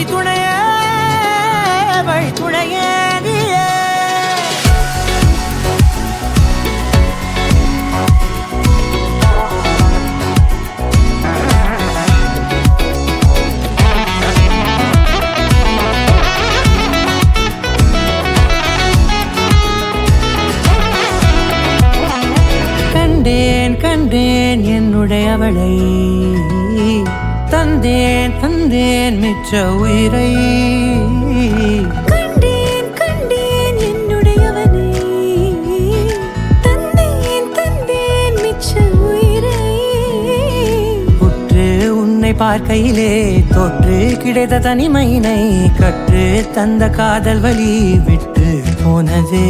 வழித்துணையே வழித்துணையே நீயே. கண்டேன் கண்டேன் என்னுடையவளை, தந்தேன் தந்தேன் மிச்ச உயிரை. கண்டேன் கண்டேன் என்னுடையவனை, தந்தேன் தந்தேன் மிச்ச உயிரை. உற்று உன்னை பார்க்கையிலே தொற்று கிடைத்த தனிமையினை கற்று தந்த காதல் வழி விட்டு போனதே.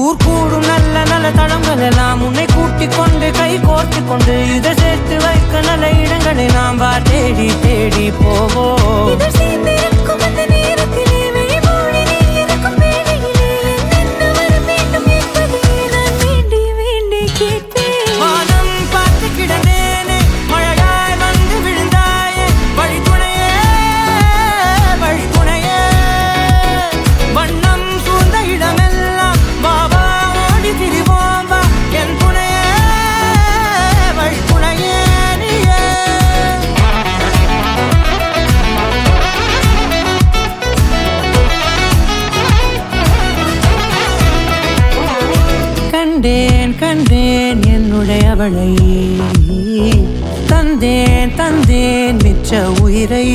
ஊர் கூடும் நல்ல நல்ல தளங்கள் எல்லாம் உன்னை கூட்டிக் கொண்டு கை கோர்த்து கொண்டு இதை சேர்த்து வைக்க நல்ல இடங்களை நாம் வா தேடி தேடி போவோம். இதழ் சேர்ந்திருக்கும் அந்த நேரத்திலே விழிமூடி நீ இருக்கும் வேளையிலே என்னென்ன வர வேண்டும் என்பதை நான் வேண்டி வேண்டி கேட்பேன். வானம் பார்த்து கிடந்தேனே, மழையாய் வந்து விழுந்தாயே, வழித்துணையே வழித்துணையே. வண்ணம் சூழ்ந்த இடமெல்லாம் பாபா ஓடி திரிவோம் வா, என் துணையே வழித்துணையே நீயே. கண்டேன் கண்டேன் என்னுடையவளை, தந்தேன் தந்தேன் மிச்ச உயிரை.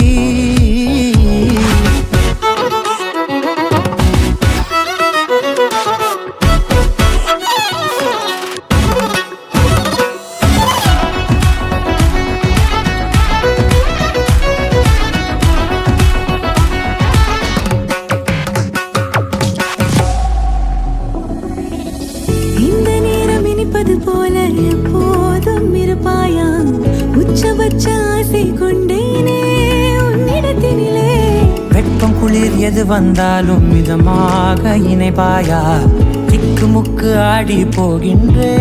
இந்த நேரம் இனிப்பது போல எப்போதும் இருப்பாயா, உச்சபட்ச ஆசை கொண்டேனே உன்னிடத்தினிலே. வெப்பம் குளிர் எது வந்தாலும் மிதமாக இணைப்பாயா, திக்கு முக்கு ஆடி போகின்றே.